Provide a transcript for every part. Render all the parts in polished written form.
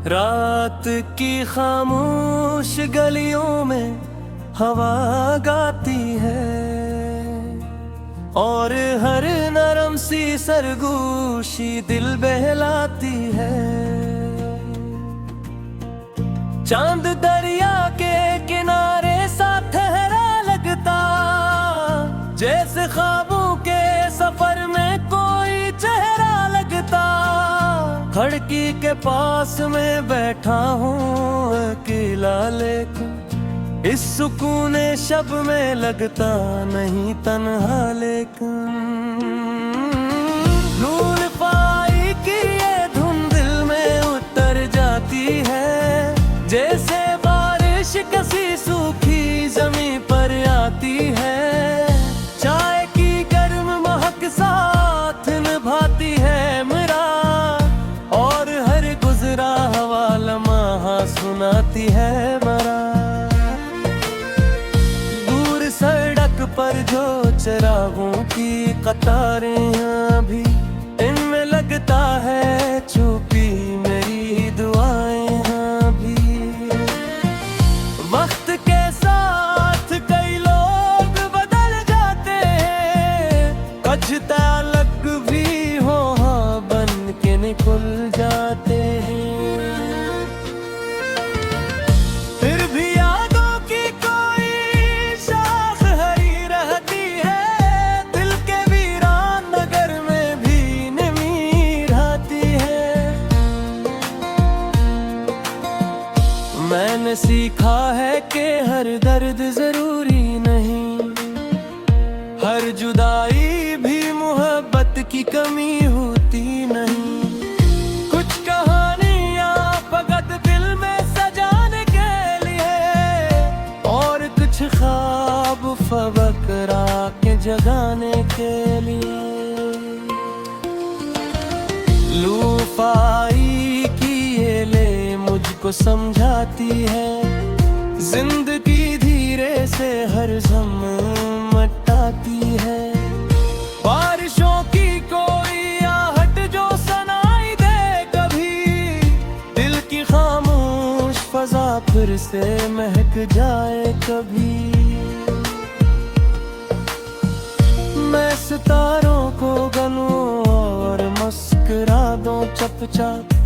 रात की खामोश गलियों में हवा गाती है और हर नरम सी सरगोशी दिल बहलाती है। चांद दरिया के किनारे सा ठहरा लगता, जैसे ख्वाबों के सफर में कोई चेहरा लगता। खिड़की के पास में बैठा हूँ अकेला, लेकिन इस सुकून शब में लगता नहीं तन्हा। लेकिन नूर पाई की ये धुन दिल में उतर जाती है, जैसे बारिश किसी सूखी जमीन पर आती है। चाय की गर्म महक साथ निभाती है मेरा, और हर गुजरा हवा लम्हा सुनाती है मेरा। दूर सड़क पर जो चिरागों की कतारें अभी, इनमें लगता है छुपी मेरी दुआएं अभी। वक्त के साथ कई लोग बदल जाते हैं, कुछ ताल्लुक भी हो बन के निकल जाते हैं। फिर भी यादों की कोई शाख हरी रहती है, दिल के वीरान नगर में भी नमी रहती है। मैंने सीखा है कि हर दर्द जरूरी नहीं, हर जुदाई भी मोहब्बत की कमी होती नहीं। कुछ कहानियां फकत दिल में सजाने के लिए, और कुछ ख्वाब फबकरा के जगाने के लिए। लूफाई की ये ले मुझको समझाती है, जिंदगी धीरे से हर जम मटाती है। बारिशों की कोई आहट जो सुनाई दे कभी, दिल की खामोश फजा फिर से महक जाए कभी। मैं सितारों को गनूं और मुस्कुरा दूं चुपचाप,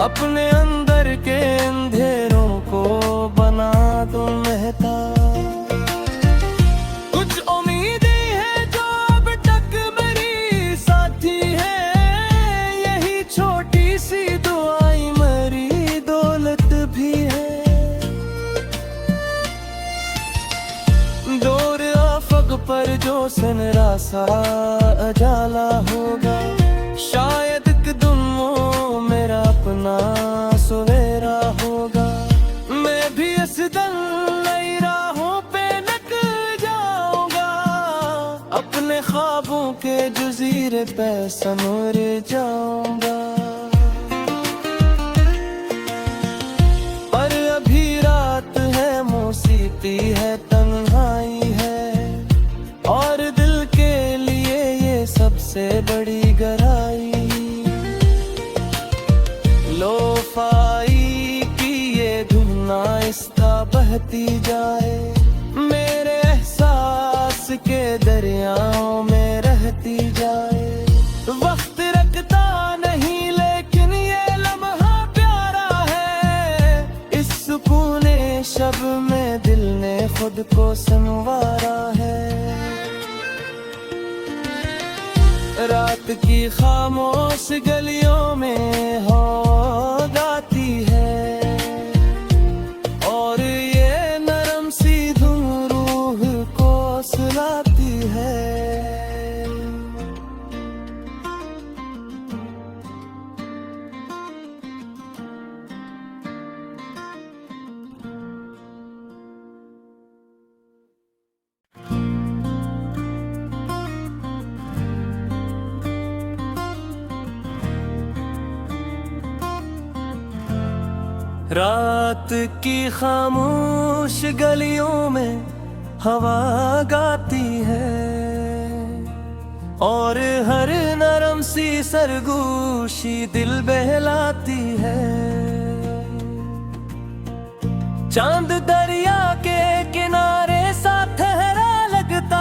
अपने अंदर के अंधेरों को बना दूं महताब। कुछ उम्मीदें हैं जो अब तक मेरी साथी है, यही छोटी सी दुआएं मेरी दौलत भी है। दौर आफक पर जो सनरा सा अजाला होगा, शायद कदम वो मेरा अपना सवेरा होगा। मैं भी इस दल नई राहों पे निकल जाऊंगा, अपने ख्वाबों के जजीरे पे सनोर जाऊंगा। पर अभी रात है, मौसीकी है, तन्हाई है, और दिल के लिए ये सबसे बड़ी गहराई। लोफाई की ये धुन आहिस्ता बहती जाए, मेरे एहसास के दरियाओं में रहती जाए। वक्त रखता नहीं लेकिन ये लम्हा प्यारा है, इस सुकून शब में दिल ने खुद को संवारा है। रात की खामोश गलियों में हो गाती है, और ये नरम सी धुन रूह को सुलाती है। रात की खामोश गलियों में हवा गाती है और हर नरम सी सरगोशी दिल बहलाती है। चांद दरिया के किनारे सा ठहरा लगता,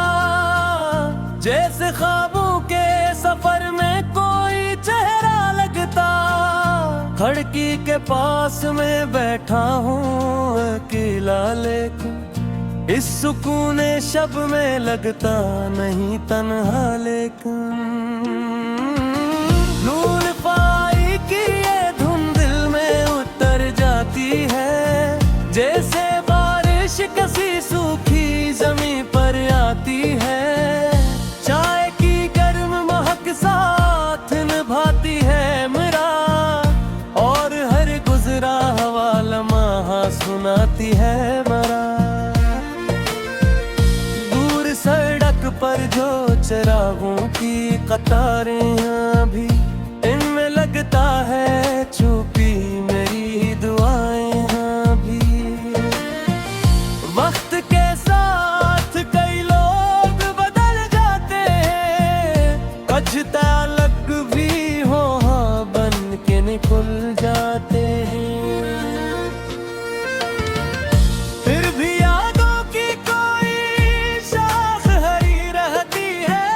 जैसे ख्वाबों के सफर में कोई चेहरा लगता। खिड़की के पास में बैठा हूँ अकेला, लेकिन इस सुकून शब में लगता नहीं तन्हा। लेकिन नूर पाई की ये धुन दिल में उतर जाती है, जैसे बारिश कसी सूखी जमीन पर आती है। चाय की गर्म महक साथ निभाती है मेरा, और हर गुजरा हवा लम्हा सुनाती है मेरा। दूर सड़क पर जो चरागों की कतारें अभी, इनमें लगता है छुपी मेरी दुआएं अभी। वक्त के साथ कई लोग बदल जाते हैं, कुछ ताल्लुक भी हो बन के निकल जाते हैं। फिर भी यादों की कोई शाख हरी रहती है,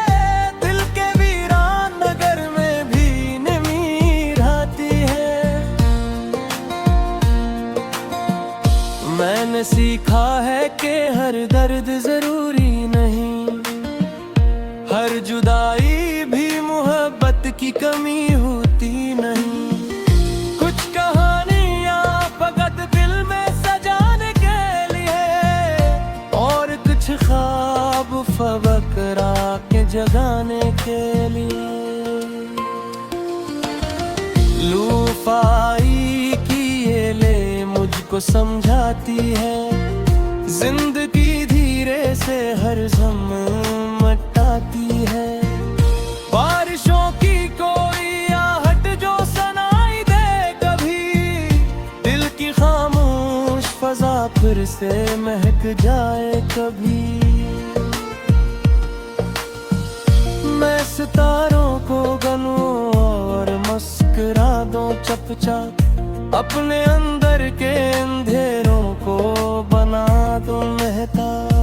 दिल के वीरान नगर में भी नमी रहती है। मैंने सीखा है कि हर दर्द जरूरी नहीं, हर जुदाई भी मोहब्बत की कमी होती नहीं। कुछ कहानियां फकत दिल में सजाने के लिए, और कुछ ख्वाब फबकरा के जगाने के लिए। लूफाई की ये ले मुझको समझाती है, जिंदगी धीरे से हर जम मटाती है। बारिशों की कोई आहट जो सुनाई दे कभी, दिल की खामोश फजा फिर से महक जाए कभी। मैं सितारों को गनूं और मुस्कुरा दूं चुपचाप, अपने अंदर के अंधेरों को बना दूं महताब।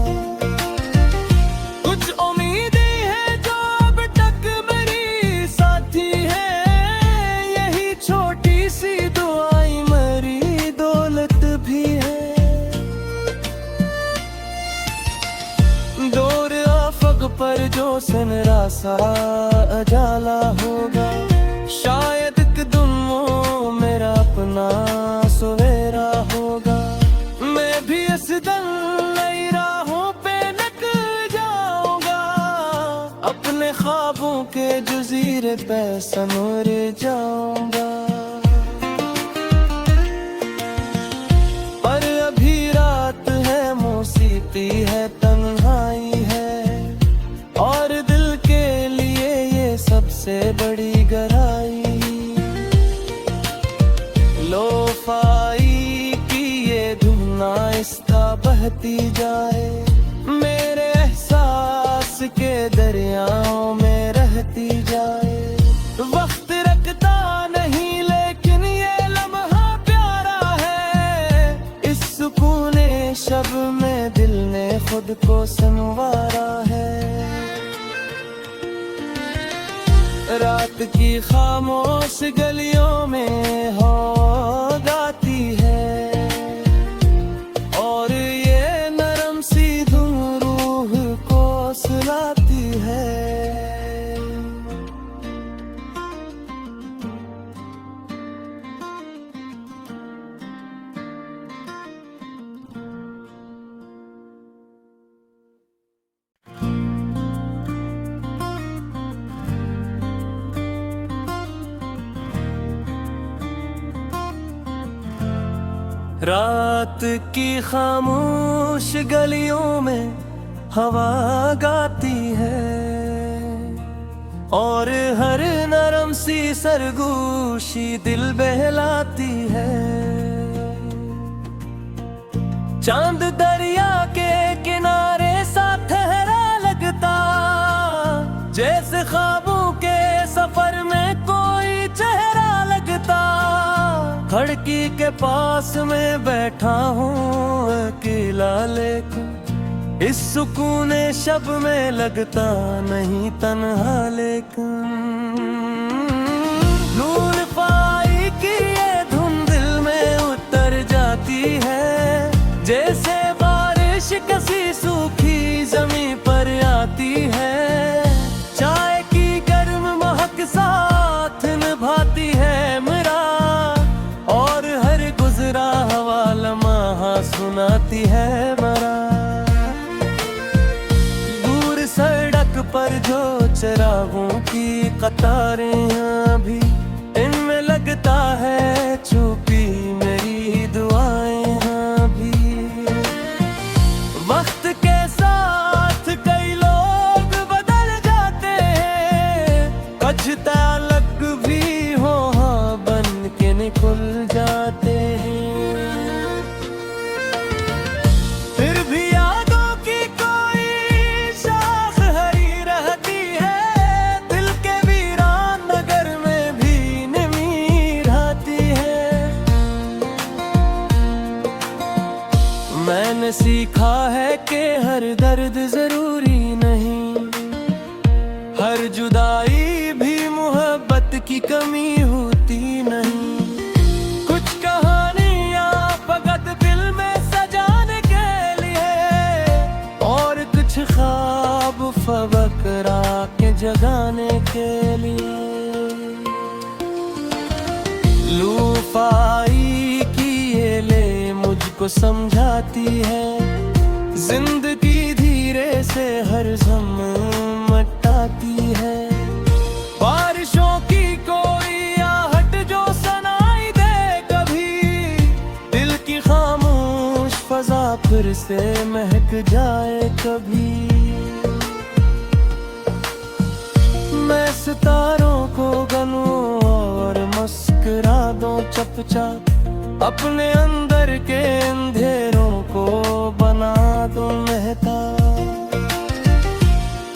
कुछ उम्मीदें हैं जो अब तक मेरी साथी है, यही छोटी सी दुआएं मेरी दौलत भी है। दौर आफक पर जो सनरा सा अजाला होगा, शायद एक दिन वो मेरा अपना सवेरा होगा। मैं भी इस दिन नई राहों पे निकल जाऊंगा, अपने ख्वाबों के जजीरे पे सनूर जाऊंगा। पर अभी रात है, मौसीकी है, तन्हाई है, और दिल के लिए ये सबसे बड़ी गहराई। लोफाई की ये धुन आहिस्ता बहती जाए, मेरे एहसास के दरियाओं में रहती जाए। वक्त रखता नहीं लेकिन ये लम्हा प्यारा है, इस सुकून शब में दिल ने खुद को संवारा है। रात की खामोश गलियों में हो गाती है, और ये नरम सी धुन रूह को सुलाती है। रात की खामोश गलियों में हवा गाती है, और हर नरम सी सरगोशी दिल बहलाती है। चांद दरिया के किनारे सा ठहरा लगता, जैसे ख्वाबों के सफर में कोई चेहरा लगता। खिड़की के पास में बैठा हूँ अकेला, लेकिन इस सुकून शब में लगता नहीं तन्हा। लेकिन नूर पाई की ये धुन दिल में उतर जाती है, जैसे बारिश कसी सूखी जमीन पर आती है। चाय की गर्म महक साथ निभाती है मेरा, और हर गुजरा हवा लम्हा सुनाती है मेरा। दूर सड़क पर जो चरागों की कतारें अभी, इनमें लगता है छुपी मेरी दुआएं अभी। वक्त के साथ कई लोग बदल जाते हैं, कुछ ताल्लुक भी हो बन के निकल जाते हैं। फिर भी यादों की कोई शाख हरी रहती है, दिल के वीरान नगर में भी नमी रहती है। मैंने सीखा है कि हर दर्द जरूरी नहीं, हर जुदाई भी मोहब्बत की कमी होती नहीं। कुछ कहानियां फकत दिल में सजाने के लिए, और कुछ ख्वाब फबकरा के जगाने के लिए। लूफाई की ये ले मुझको समझाती है, जिंदगी धीरे से हर सम मटाती है। बारिशों की कोई आहट जो सुनाई दे कभी, दिल की खामोश फजा फिर से महक जाए कभी। मैं सितारों को गनूं और मुस्कुरा दूं चुपचाप, अपने अंदर के अंधेरों को बना दूं महताब।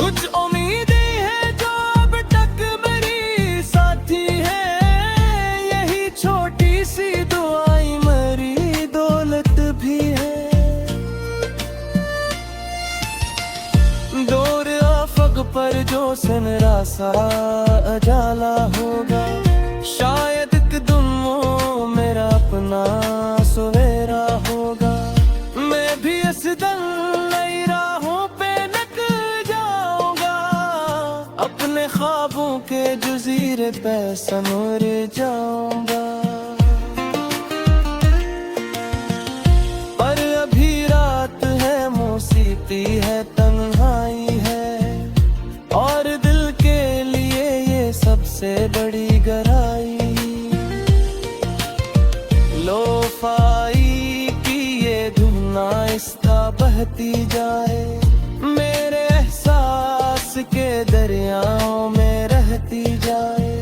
कुछ उम्मीदें हैं जो अब तक मेरी साथी है, यही छोटी सी दुआएं मेरी दौलत भी है। दौर आफक पर जो सनरा सा अजाला होगा, शायद एक दिन वो मेरा अपना सवेरा होगा। मैं भी इस दिन नई राहों पे निकल जाऊंगा, अपने ख्वाबों के जजीरे पे सनोर जाऊंगा। पर अभी रात है, मौसीकी है, तन्हाई है, और दिल के लिए ये सबसे बड़ी गहराई। लोफाई की ये धुन आहिस्ता बहती जाए, मेरे एहसास के दरियाओं में रहती जाए।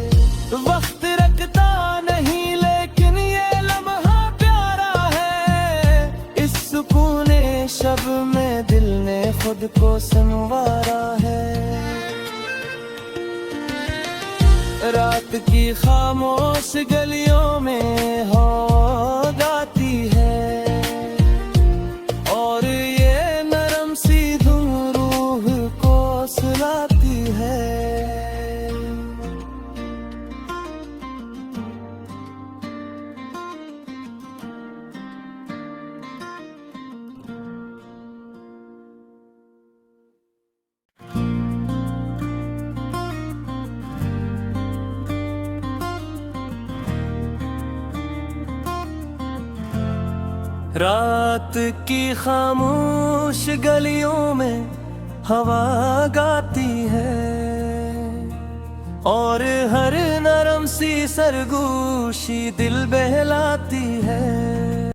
वक्त रखता नहीं लेकिन ये लम्हा प्यारा है, इस सुकून शब में दिल ने खुद को संवारा है। रात की खामोश गलियों में हो गाती है, और ये नरम सी धुन रूह को सुलाती है। रात की खामोश गलियों में हवा गाती है, और हर नरम सी सरगोशी दिल बहलाती है।